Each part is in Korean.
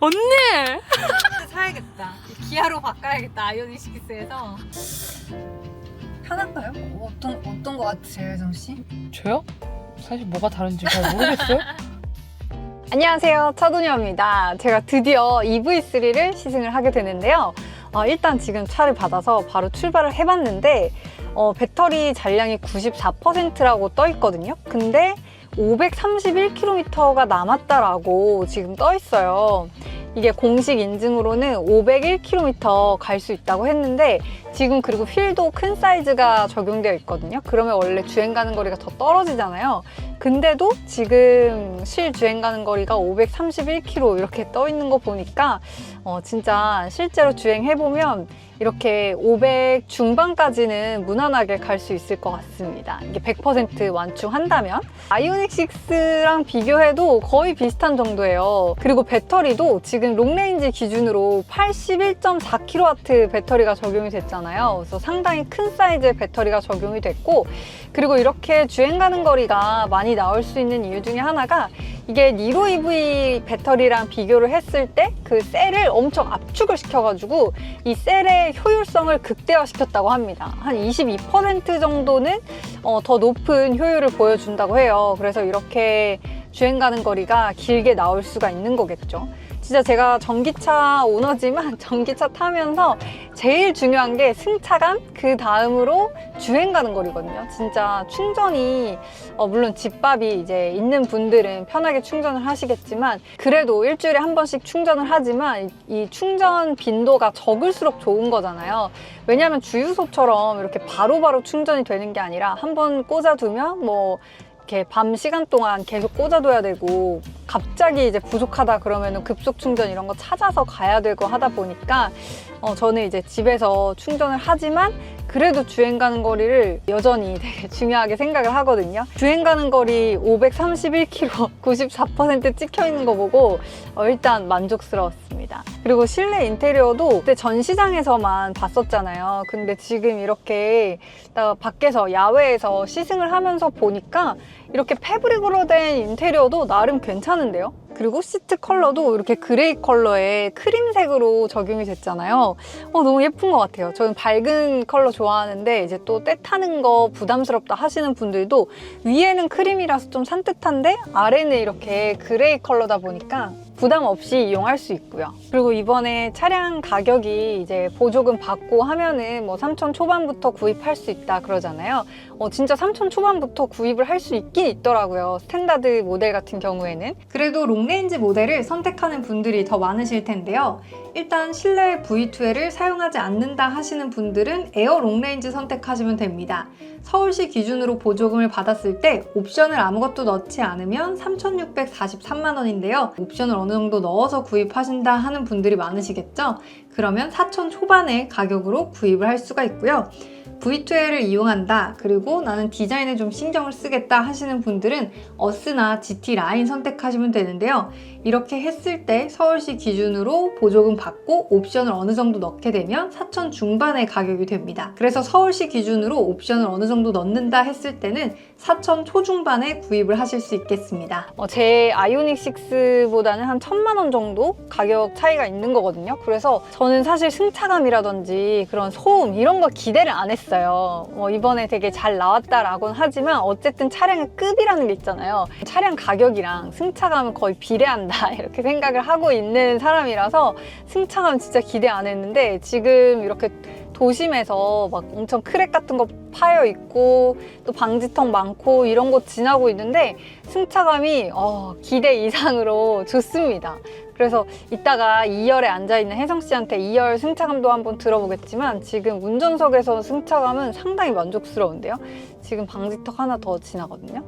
언니! 사야겠다. 기아로 바꿔야겠다. 아이오닉 6에서. 편한가요? 어떤 거 같으세요, 혜정 씨? 저요? 사실 뭐가 다른지 잘 모르겠어요. 안녕하세요, 차도녀입니다. 제가 드디어 EV3를 시승을 하게 되는데요. 일단 지금 차를 받아서 바로 출발을 해봤는데 배터리 잔량이 94%라고 떠 있거든요. 근데 531km가 남았다라고 지금 떠 있어요. 이게 공식 인증으로는 501km 갈 수 있다고 했는데 지금 그리고 휠도 큰 사이즈가 적용되어 있거든요. 그러면 원래 주행 가는 거리가 더 떨어지잖아요. 근데도 지금 실 주행 가는 거리가 531km 이렇게 떠 있는 거 보니까 진짜 실제로 주행해보면 이렇게 500 중반까지는 무난하게 갈 수 있을 것 같습니다. 이게 100% 완충한다면. 아이오닉 6랑 비교해도 거의 비슷한 정도예요. 그리고 배터리도 지금 롱레인지 기준으로 81.4kW 배터리가 적용이 됐잖아요. 그래서 상당히 큰 사이즈의 배터리가 적용이 됐고, 그리고 이렇게 주행 가는 거리가 많이 나올 수 있는 이유 중에 하나가 이게 니로 EV 배터리랑 비교를 했을 때 그 셀을 엄청 압축을 시켜가지고 이 셀의 효율성을 극대화시켰다고 합니다. 한 22% 정도는 더 높은 효율을 보여준다고 해요. 그래서 이렇게 주행 가는 거리가 길게 나올 수가 있는 거겠죠. 진짜 제가 전기차 오너지만 전기차 타면서 제일 중요한 게 승차감, 그 다음으로 주행 가는 거리거든요. 진짜 충전이 물론 집밥이 이제 있는 분들은 편하게 충전을 하시겠지만 그래도 일주일에 한 번씩 충전을 하지만 이 충전 빈도가 적을수록 좋은 거잖아요. 왜냐하면 주유소처럼 이렇게 바로바로 충전이 되는 게 아니라 한 번 꽂아두면 뭐 이렇게 밤 시간 동안 계속 꽂아둬야 되고 갑자기 이제 부족하다 그러면 급속 충전 이런 거 찾아서 가야 되고 하다 보니까 저는 이제 집에서 충전을 하지만 그래도 주행 가는 거리를 여전히 되게 중요하게 생각을 하거든요. 주행 가는 거리 531km, 94% 찍혀 있는 거 보고 일단 만족스러웠습니다. 그리고 실내 인테리어도 그때 전시장에서만 봤었잖아요. 근데 지금 이렇게 밖에서 야외에서 시승을 하면서 보니까 이렇게 패브릭으로 된 인테리어도 나름 괜찮은데요? 그리고 시트 컬러도 이렇게 그레이 컬러의 크림색으로 적용이 됐잖아요. 너무 예쁜 것 같아요. 저는 밝은 컬러 좋아하는데 이제 또 때 타는 거 부담스럽다 하시는 분들도 위에는 크림이라서 좀 산뜻한데 아래는 이렇게 그레이 컬러다 보니까 부담 없이 이용할 수 있고요. 그리고 이번에 차량 가격이 이제 보조금 받고 하면은 뭐 3천 초반부터 구입할 수 있다 그러잖아요. 진짜 3천 초반부터 구입을 할 수 있긴 있더라고요. 스탠다드 모델 같은 경우에는. 그래도 롱레인지 모델을 선택하는 분들이 더 많으실 텐데요. 일단 실내 V2L을 사용하지 않는다 하시는 분들은 에어 롱레인지 선택하시면 됩니다. 서울시 기준으로 보조금을 받았을 때 옵션을 아무것도 넣지 않으면 3,643만 원인데요. 옵션을 어느 정도 넣어서 구입하신다 하는 분들이 많으시겠죠? 그러면 4천 초반의 가격으로 구입을 할 수가 있고요. V2L을 이용한다, 그리고 나는 디자인에 좀 신경을 쓰겠다 하시는 분들은 어스나 GT 라인 선택하시면 되는데요. 이렇게 했을 때 서울시 기준으로 보조금 받고 옵션을 어느 정도 넣게 되면 4천 중반의 가격이 됩니다. 그래서 서울시 기준으로 옵션을 어느 정도 넣는다 했을 때는 4천 초중반에 구입을 하실 수 있겠습니다. 제 아이오닉 6보다는 한 1,000만 원 정도 가격 차이가 있는 거거든요. 그래서 저는 사실 승차감이라든지 그런 소음 이런 거 기대를 안 했어요. 이번에 되게 잘 나왔다라고는 하지만 어쨌든 차량의 급이라는 게 있잖아요. 차량 가격이랑 승차감은 거의 비례한다 이렇게 생각을 하고 있는 사람이라서 승차감 진짜 기대 안 했는데 지금 이렇게 도심에서 막 엄청 크랙 같은 거 파여 있고 또 방지턱 많고 이런 곳 지나고 있는데 승차감이 기대 이상으로 좋습니다. 그래서 이따가 2열에 앉아있는 혜성 씨한테 2열 승차감도 한번 들어보겠지만 지금 운전석에서 승차감은 상당히 만족스러운데요. 지금 방지턱 하나 더 지나거든요.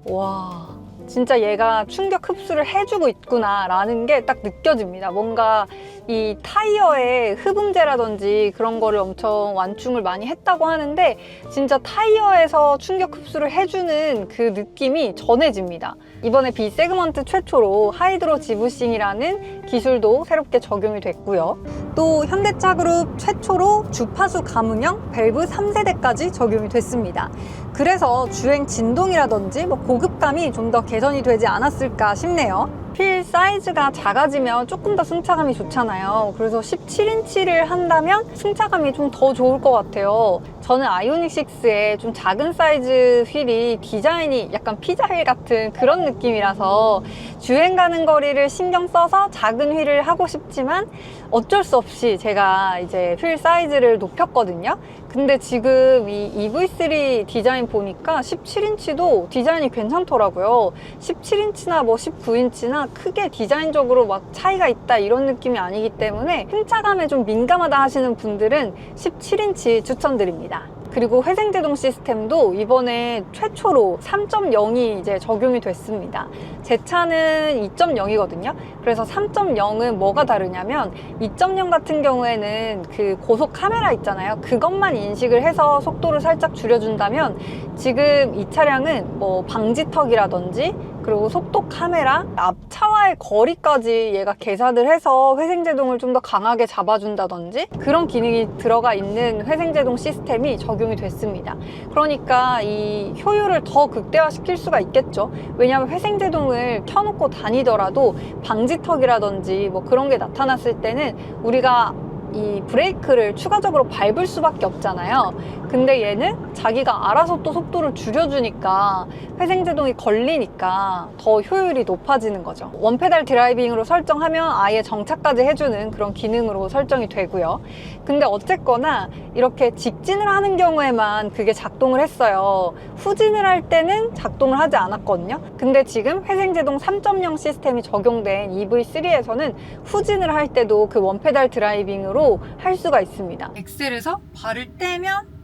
와, 진짜 얘가 충격 흡수를 해주고 있구나 라는 게 딱 느껴집니다. 뭔가 이 타이어의 흡음재라든지 그런 거를 엄청 완충을 많이 했다고 하는데 진짜 타이어에서 충격 흡수를 해주는 그 느낌이 전해집니다. 이번에 B 세그먼트 최초로 하이드로 지부싱이라는 기술도 새롭게 적용이 됐고요. 또 현대차 그룹 최초로 주파수 감응형 밸브 3세대까지 적용이 됐습니다. 그래서 주행 진동이라든지 고급감이 좀 더 개선이 되지 않았을까 싶네요. 휠 사이즈가 작아지면 조금 더 승차감이 좋잖아요. 그래서 17인치를 한다면 승차감이 좀 더 좋을 것 같아요. 저는 아이오닉 6의 좀 작은 사이즈 휠이 디자인이 약간 피자 휠 같은 그런 느낌이라서 주행 가는 거리를 신경 써서 작은 휠을 하고 싶지만 어쩔 수 없이 제가 이제 휠 사이즈를 높였거든요. 근데 지금 이 EV3 디자인 보니까 17인치도 디자인이 괜찮더라고요. 17인치나 뭐 19인치나 크게 디자인적으로 막 차이가 있다 이런 느낌이 아니기 때문에 승차감에 좀 민감하다 하시는 분들은 17인치 추천드립니다. 그리고 회생제동 시스템도 이번에 최초로 3.0이 이제 적용이 됐습니다. 제 차는 2.0이거든요. 그래서 3.0은 뭐가 다르냐면 2.0 같은 경우에는 그 고속 카메라 있잖아요. 그것만 인식을 해서 속도를 살짝 줄여준다면 지금 이 차량은 뭐 방지턱이라든지 그리고 속도 카메라, 앞차와의 거리까지 얘가 계산을 해서 회생제동을 좀 더 강하게 잡아준다든지 그런 기능이 들어가 있는 회생제동 시스템이 적용이 됐습니다. 그러니까 이 효율을 더 극대화시킬 수가 있겠죠. 왜냐하면 회생제동을 켜놓고 다니더라도 방지턱이라든지 뭐 그런 게 나타났을 때는 우리가 이 브레이크를 추가적으로 밟을 수밖에 없잖아요. 근데 얘는 자기가 알아서 또 속도를 줄여주니까 회생제동이 걸리니까 더 효율이 높아지는 거죠. 원페달 드라이빙으로 설정하면 아예 정차까지 해주는 그런 기능으로 설정이 되고요. 근데 어쨌거나 이렇게 직진을 하는 경우에만 그게 작동을 했어요. 후진을 할 때는 작동을 하지 않았거든요. 근데 지금 회생제동 3.0 시스템이 적용된 EV3에서는 후진을 할 때도 그 원페달 드라이빙으로 할 수가 있습니다. 엑셀에서 발을 떼면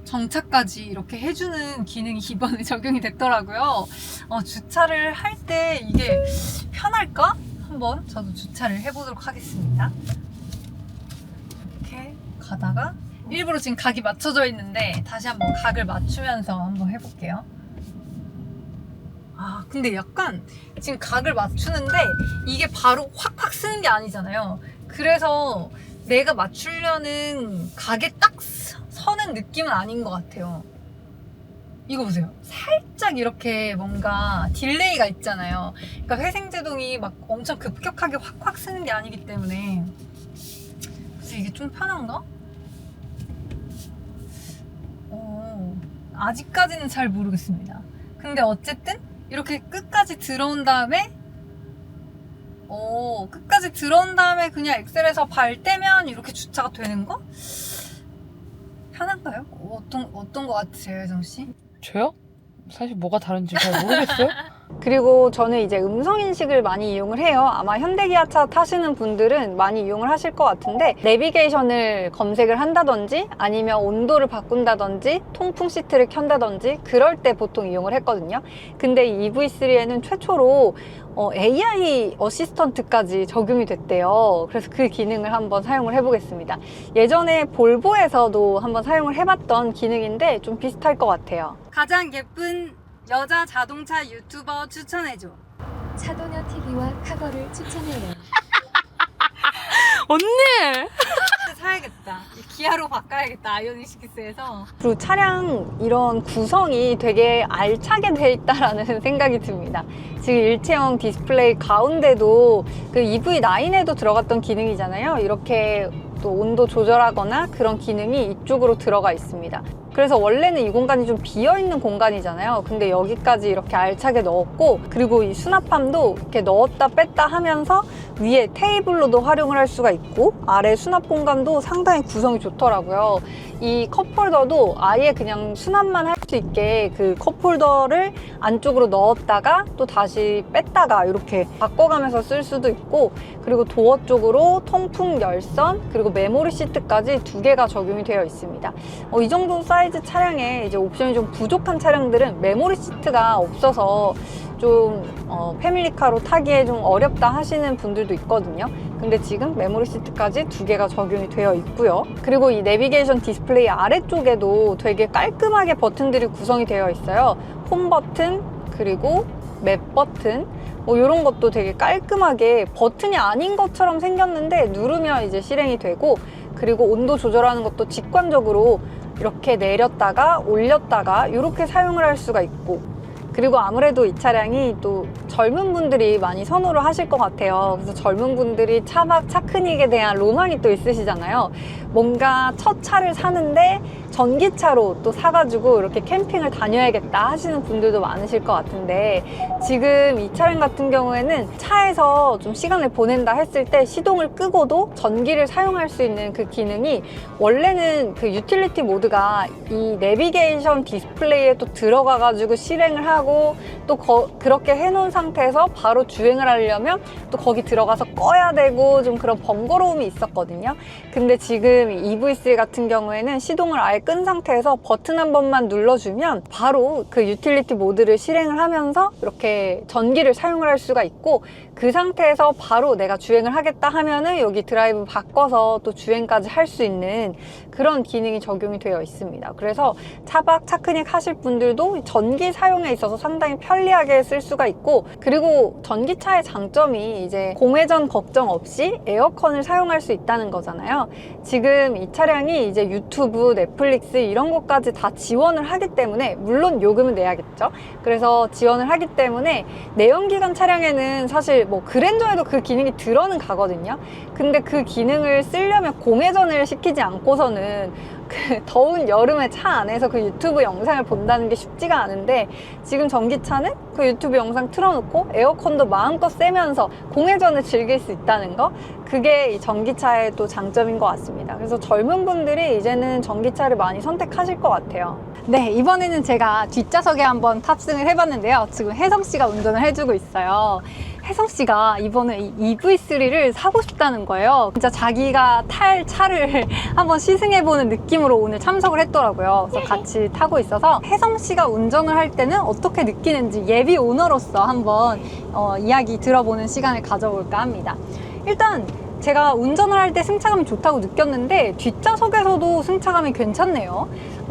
정차까지 이렇게 해주는 기능이 이번에 적용이 됐더라고요. 주차를 할 때 이게 편할까? 한번 저도 주차를 해보도록 하겠습니다. 이렇게 가다가 일부러 지금 각이 맞춰져 있는데 다시 한번 각을 맞추면서 한번 해볼게요. 근데 약간 지금 각을 맞추는데 이게 바로 확확 쓰는 게 아니잖아요. 그래서 내가 맞추려는 각에 딱 서는 느낌은 아닌 것 같아요. 이거 보세요. 살짝 이렇게 뭔가 딜레이가 있잖아요. 그러니까 회생제동이 막 엄청 급격하게 확확 쓰는 게 아니기 때문에 그래서 이게 좀 편한가? 아직까지는 잘 모르겠습니다. 근데 어쨌든 이렇게 끝까지 들어온 다음에 그냥 엑셀에서 발 떼면 이렇게 주차가 되는 거? 편한가요? 어떤 거 같으세요, 혜정씨? 저요? 사실 뭐가 다른지 잘 모르겠어요. 그리고 저는 이제 음성인식을 많이 이용을 해요. 아마 현대기아차 타시는 분들은 많이 이용을 하실 것 같은데 내비게이션을 검색을 한다든지 아니면 온도를 바꾼다든지 통풍 시트를 켠다든지 그럴 때 보통 이용을 했거든요. 근데 EV3에는 최초로 AI 어시스턴트까지 적용이 됐대요. 그래서 그 기능을 한번 사용을 해보겠습니다. 예전에 볼보에서도 한번 사용을 해봤던 기능인데 좀 비슷할 것 같아요. 가장 예쁜 여자 자동차 유튜버 추천해줘. 차도녀 TV와 카거를 추천해요. 언니! 사야겠다. 기아로 바꿔야겠다. 아이오닉 6에서. 그리고 차량 이런 구성이 되게 알차게 돼 있다라는 생각이 듭니다. 지금 일체형 디스플레이 가운데도 그 EV9에도 들어갔던 기능이잖아요. 이렇게 또 온도 조절하거나 그런 기능이 이쪽으로 들어가 있습니다. 그래서 원래는 이 공간이 좀 비어있는 공간이잖아요. 근데 여기까지 이렇게 알차게 넣었고 그리고 이 수납함도 이렇게 넣었다 뺐다 하면서 위에 테이블로도 활용을 할 수가 있고 아래 수납 공간도 상당히 구성이 좋더라고요. 이 컵홀더도 아예 그냥 수납만 할 수 있게 그 컵홀더를 안쪽으로 넣었다가 또 다시 뺐다가 이렇게 바꿔가면서 쓸 수도 있고 그리고 도어 쪽으로 통풍 열선 그리고 메모리 시트까지 2개가 적용이 되어 있습니다. 이 정도 사이즈 차량에 이제 옵션이 좀 부족한 차량들은 메모리 시트가 없어서 좀 패밀리카로 타기에 좀 어렵다 하시는 분들도 있거든요. 근데 지금 메모리 시트까지 2개가 적용이 되어 있고요. 그리고 이 내비게이션 디스플레이 아래쪽에도 되게 깔끔하게 버튼들이 구성이 되어 있어요. 홈 버튼 그리고 맵 버튼 이런 것도 되게 깔끔하게 버튼이 아닌 것처럼 생겼는데 누르면 이제 실행이 되고 그리고 온도 조절하는 것도 직관적으로 이렇게 내렸다가 올렸다가 이렇게 사용을 할 수가 있고 그리고 아무래도 이 차량이 또 젊은 분들이 많이 선호를 하실 것 같아요. 그래서 젊은 분들이 차박 차크닉에 대한 로망이 또 있으시잖아요. 뭔가 첫 차를 사는데 전기차로 또 사가지고 이렇게 캠핑을 다녀야겠다 하시는 분들도 많으실 것 같은데, 지금 이 차량 같은 경우에는 차에서 좀 시간을 보낸다 했을 때 시동을 끄고도 전기를 사용할 수 있는 그 기능이, 원래는 그 유틸리티 모드가 이 내비게이션 디스플레이에 또 들어가가지고 실행을 하고 또 그렇게 해놓은 상태에서 바로 주행을 하려면 또 거기 들어가서 꺼야 되고 좀 그런 번거로움이 있었거든요. 근데 지금 이 EV3 같은 경우에는 시동을 아예 끈 상태에서 버튼 한 번만 눌러주면 바로 그 유틸리티 모드를 실행을 하면서 이렇게 전기를 사용을 할 수가 있고, 그 상태에서 바로 내가 주행을 하겠다 하면은 여기 드라이브 바꿔서 또 주행까지 할 수 있는 그런 기능이 적용이 되어 있습니다. 그래서 차박 차크닉 하실 분들도 전기 사용에 있어서 상당히 편리하게 쓸 수가 있고, 그리고 전기차의 장점이 이제 공회전 걱정 없이 에어컨을 사용할 수 있다는 거잖아요. 지금 이 차량이 이제 유튜브, 넷플릭스 이런 것까지 다 지원을 하기 때문에, 물론 요금은 내야겠죠. 그래서 지원을 하기 때문에 내연기관 차량에는 사실 뭐 그랜저에도 그 기능이 들어는 가거든요. 근데 그 기능을 쓰려면 공회전을 시키지 않고서는 그 더운 여름에 차 안에서 그 유튜브 영상을 본다는 게 쉽지가 않은데, 지금 전기차는 그 유튜브 영상 틀어놓고 에어컨도 마음껏 쐬면서 공회전을 즐길 수 있다는 거, 그게 이 전기차의 또 장점인 것 같습니다. 그래서 젊은 분들이 이제는 전기차를 많이 선택하실 것 같아요. 네, 이번에는 제가 뒷좌석에 한번 탑승을 해봤는데요. 지금 혜성씨가 운전을 해주고 있어요. 혜성씨가 이번에 이 EV3를 사고 싶다는 거예요. 진짜 자기가 탈 차를 한번 시승해보는 느낌으로 오늘 참석을 했더라고요. 그래서 같이 타고 있어서 혜성씨가 운전을 할 때는 어떻게 느끼는지 예비 오너로서 한번 이야기 들어보는 시간을 가져볼까 합니다. 일단 제가 운전을 할 때 승차감이 좋다고 느꼈는데 뒷좌석에서도 승차감이 괜찮네요.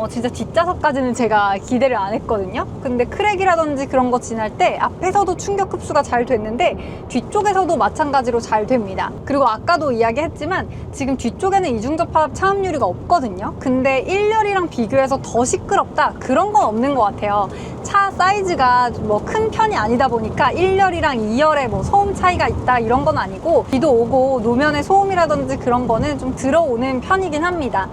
진짜 뒷좌석까지는 제가 기대를 안 했거든요. 근데 크랙이라든지 그런 거 지날 때 앞에서도 충격 흡수가 잘 됐는데 뒤쪽에서도 마찬가지로 잘 됩니다. 그리고 아까도 이야기했지만 지금 뒤쪽에는 이중접합 차음유리가 없거든요. 근데 1열이랑 비교해서 더 시끄럽다, 그런 건 없는 것 같아요. 차 사이즈가 뭐 큰 편이 아니다 보니까 1열이랑 2열에 뭐 소음 차이가 있다 이런 건 아니고, 비도 오고 노면에 소음이라든지 그런 거는 좀 들어오는 편이긴 합니다.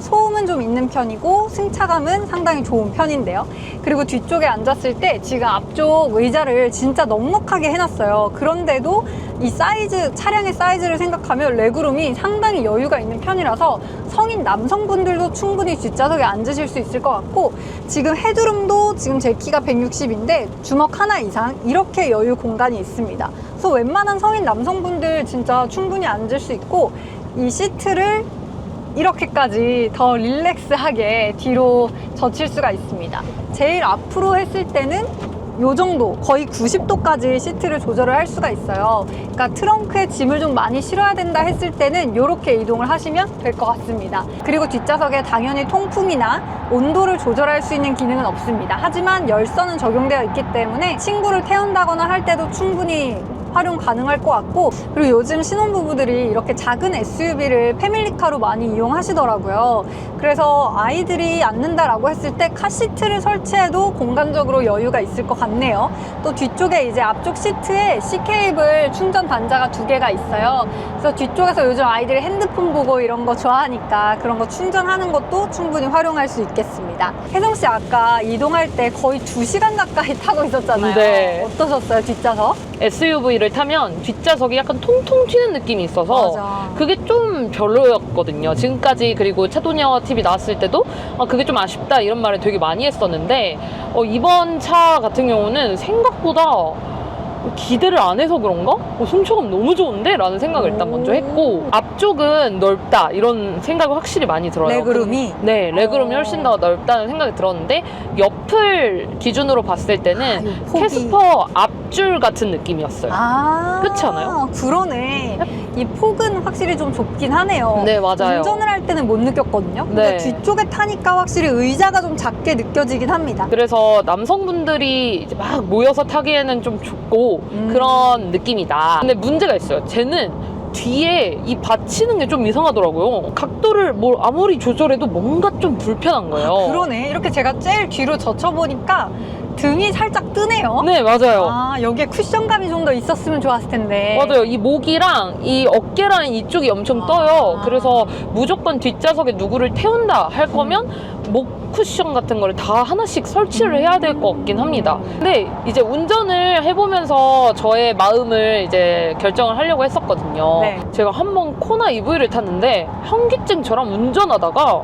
소음은 좀 있는 편이고 승차감은 상당히 좋은 편인데요. 그리고 뒤쪽에 앉았을 때 지금 앞쪽 의자를 진짜 넉넉하게 해놨어요. 그런데도 이 사이즈, 차량의 사이즈를 생각하면 레그룸이 상당히 여유가 있는 편이라서 성인 남성분들도 충분히 뒷좌석에 앉으실 수 있을 것 같고, 지금 헤드룸도 지금 제 키가 160인데 주먹 하나 이상 이렇게 여유 공간이 있습니다. 그래서 웬만한 성인 남성분들 진짜 충분히 앉을 수 있고, 이 시트를 이렇게까지 더 릴렉스하게 뒤로 젖힐 수가 있습니다. 제일 앞으로 했을 때는 요 정도, 거의 90도까지 시트를 조절을 할 수가 있어요. 그러니까 트렁크에 짐을 좀 많이 실어야 된다 했을 때는 이렇게 이동을 하시면 될 것 같습니다. 그리고 뒷좌석에 당연히 통풍이나 온도를 조절할 수 있는 기능은 없습니다. 하지만 열선은 적용되어 있기 때문에 친구를 태운다거나 할 때도 충분히 활용 가능할 것 같고, 그리고 요즘 신혼부부들이 이렇게 작은 SUV를 패밀리카로 많이 이용하시더라고요. 그래서 아이들이 앉는다라고 했을 때 카시트를 설치해도 공간적으로 여유가 있을 것 같네요. 또 뒤쪽에 이제 앞쪽 시트에 C케이블 충전 단자가 2개가 있어요. 그래서 뒤쪽에서 요즘 아이들이 핸드폰 보고 이런 거 좋아하니까 그런 거 충전하는 것도 충분히 활용할 수 있겠습니다. 혜성씨 아까 이동할 때 거의 2시간 가까이 타고 있었잖아요. 네. 어떠셨어요, 뒷좌석? SUV를 타면 뒷좌석이 약간 통통 튀는 느낌이 있어서 맞아. 그게 좀 별로였거든요. 지금까지. 그리고 차도녀 TV 나왔을 때도 그게 좀 아쉽다 이런 말을 되게 많이 했었는데, 이번 차 같은 경우는 생각보다 기대를 안 해서 그런가? 승차감 너무 좋은데? 라는 생각을 일단 먼저 했고, 앞쪽은 넓다 이런 생각이 확실히 많이 들어요. 레그룸이? 네, 레그룸이 훨씬 더 넓다는 생각이 들었는데, 옆을 기준으로 봤을 때는 폭이. 캐스퍼 앞줄 같은 느낌이었어요. 그렇지 않아요? 그러네. 이 폭은 확실히 좀 좁긴 하네요. 네, 맞아요. 운전을 할 때는 못 느꼈거든요. 근데 네. 뒤쪽에 타니까 확실히 의자가 좀 작게 느껴지긴 합니다. 그래서 남성분들이 이제 막 모여서 타기에는 좀 좁고 그런 느낌이다. 근데 문제가 있어요. 쟤는 뒤에 이 받치는 게 좀 이상하더라고요. 각도를 뭘 아무리 조절해도 뭔가 좀 불편한 거예요. 그러네. 이렇게 제가 제일 뒤로 젖혀보니까 등이 살짝 뜨네요. 네, 맞아요. 아, 여기에 쿠션감이 좀 더 있었으면 좋았을 텐데. 맞아요. 이 목이랑 이 어깨 라인 이쪽이 엄청 떠요. 그래서 무조건 뒷좌석에 누구를 태운다 할 거면 목 쿠션 같은 거를 다 하나씩 설치를 해야 될 것 같긴 합니다. 근데 이제 운전을 해보면서 저의 마음을 이제 결정을 하려고 했었거든요. 네. 제가 한번 코나 EV를 탔는데 현기증처럼 운전하다가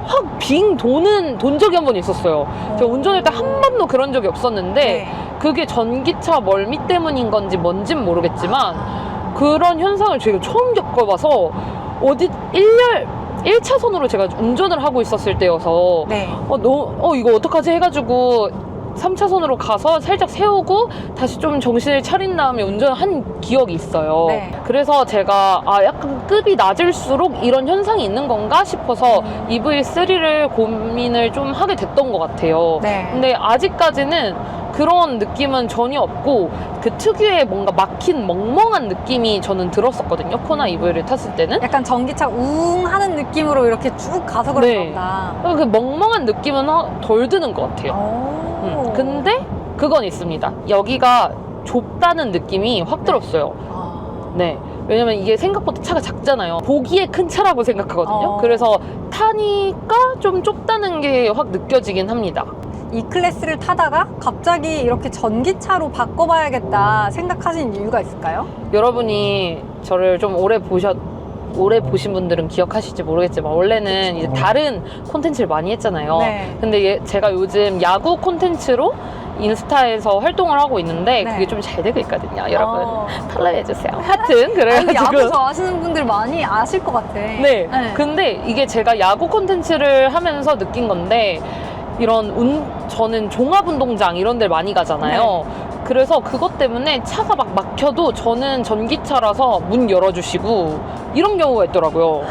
확 빙 돈 적이 한 번 있었어요. 제가 운전할 때 한 번도 그런 적이 없었는데 네. 그게 전기차 멀미 때문인 건지 뭔진 모르겠지만 그런 현상을 제가 처음 겪어봐서 어디 1차선으로 제가 운전을 하고 있었을 때여서 네. 이거 어떡하지 해가지고 3차선으로 가서 살짝 세우고 다시 좀 정신을 차린 다음에 운전한 기억이 있어요. 네. 그래서 제가 약간 급이 낮을수록 이런 현상이 있는 건가 싶어서 EV3를 고민을 좀 하게 됐던 것 같아요. 네. 근데 아직까지는 그런 느낌은 전혀 없고 그 특유의 뭔가 막힌 멍멍한 느낌이 저는 들었었거든요. 코나 EV를 탔을 때는. 약간 전기차 우웅 하는 느낌으로 이렇게 쭉 가서 그런 네. 건가. 그 멍멍한 느낌은 덜 드는 것 같아요. 근데 그건 있습니다. 여기가 좁다는 느낌이 확 들었어요. 네. 왜냐면 이게 생각보다 차가 작잖아요. 보기에 큰 차라고 생각하거든요. 그래서 타니까 좀 좁다는 게 확 느껴지긴 합니다. 이 클래스를 타다가 갑자기 이렇게 전기차로 바꿔봐야겠다 생각하신 이유가 있을까요? 여러분이 저를 좀 오래 보신 분들은 기억하실지 모르겠지만 원래는 이제 다른 콘텐츠를 많이 했잖아요. 네. 근데 제가 요즘 야구 콘텐츠로 인스타에서 활동을 하고 있는데 네. 그게 좀 잘 되고 있거든요. 여러분 팔로우해주세요. 하여튼 그래가지고 야구 좋아하시는 분들 많이 아실 것 같아. 네. 근데 이게 제가 야구 콘텐츠를 하면서 느낀 건데 저는 종합운동장 이런 데 많이 가잖아요. 그래서 그것 때문에 차가 막 막혀도 저는 전기차라서 문 열어주시고 이런 경우가 있더라고요.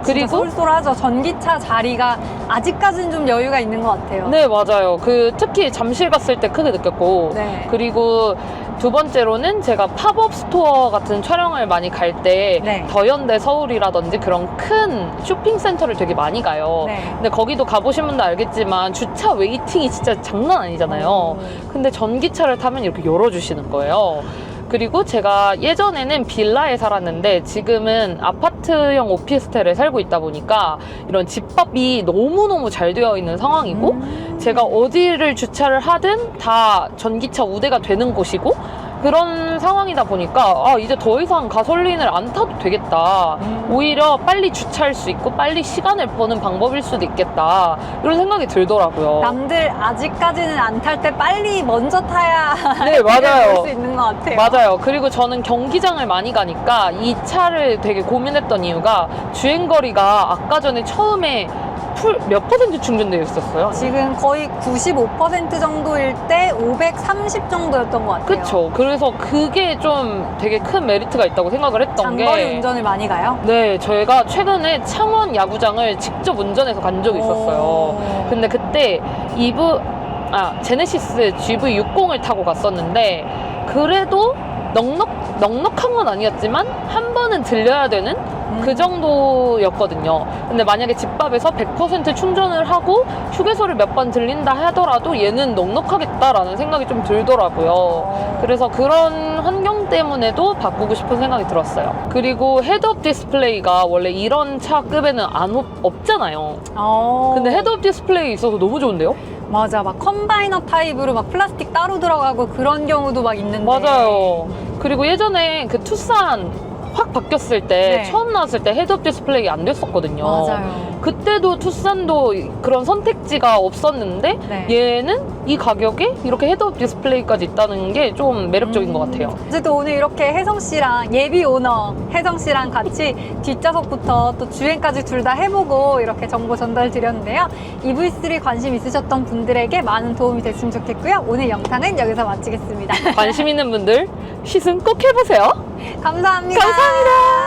그리고 그리고 쏠쏠하죠. 전기차 자리가 아직까지는 좀 여유가 있는 것 같아요. 네, 맞아요. 특히 잠실 갔을 때 크게 느꼈고 네. 그리고 두 번째로는 제가 팝업 스토어 같은 촬영을 많이 갈 때 네. 더현대 서울이라든지 그런 큰 쇼핑센터를 되게 많이 가요. 네. 근데 거기도 가보신 분도 알겠지만 주차 웨이팅이 진짜 장난 아니잖아요. 근데 전기차를 타면 이렇게 열어주시는 거예요. 그리고 제가 예전에는 빌라에 살았는데 지금은 아파트형 오피스텔에 살고 있다 보니까 이런 집밥이 너무너무 잘 되어 있는 상황이고 제가 어디를 주차를 하든 다 전기차 우대가 되는 곳이고 그런 상황이다 보니까 이제 더 이상 가솔린을 안 타도 되겠다. 오히려 빨리 주차할 수 있고 빨리 시간을 버는 방법일 수도 있겠다. 이런 생각이 들더라고요. 남들 아직까지는 안 탈 때 빨리 먼저 타야 네, 맞아요. 볼 수 있는 것 같아요. 맞아요. 그리고 저는 경기장을 많이 가니까 이 차를 되게 고민했던 이유가 주행거리가 아까 전에 처음에 몇 퍼센트 충전되어 있었어요? 지금 거의 95% 정도일 때 530 정도였던 것 같아요. 그쵸. 그래서 그게 좀 되게 큰 메리트가 있다고 생각을 했던 게 장거리 운전을 많이 가요? 네, 저희가 최근에 창원 야구장을 직접 운전해서 간 적이 있었어요. 근데 그때 제네시스 GV60을 타고 갔었는데 그래도 넉넉한 건 아니었지만 한 번은 들려야 되는 그 정도였거든요. 근데 만약에 집밥에서 100% 충전을 하고 휴게소를 몇 번 들린다 하더라도 얘는 넉넉하겠다라는 생각이 좀 들더라고요. 그래서 그런 환경 때문에도 바꾸고 싶은 생각이 들었어요. 그리고 헤드업 디스플레이가 원래 이런 차 급에는 없잖아요. 근데 헤드업 디스플레이 있어서 너무 좋은데요? 맞아, 막 컴바이너 타입으로 막 플라스틱 따로 들어가고 그런 경우도 막 있는데. 맞아요. 그리고 예전에 그 투싼 확 바뀌었을 때 네. 처음 나왔을 때 헤드업 디스플레이 안 됐었거든요. 맞아요. 그때도 투싼도 그런 선택지가 없었는데 네. 얘는 이 가격에 이렇게 헤드업 디스플레이까지 있다는 게 좀 매력적인 것 같아요. 어쨌든 오늘 이렇게 혜성 씨랑 예비 오너 혜성 씨랑 같이 뒷좌석부터 또 주행까지 둘 다 해보고 이렇게 정보 전달 드렸는데요. EV3 관심 있으셨던 분들에게 많은 도움이 됐으면 좋겠고요. 오늘 영상은 여기서 마치겠습니다. 관심 있는 분들 시승 꼭 해보세요. 감사합니다. 감사합니다.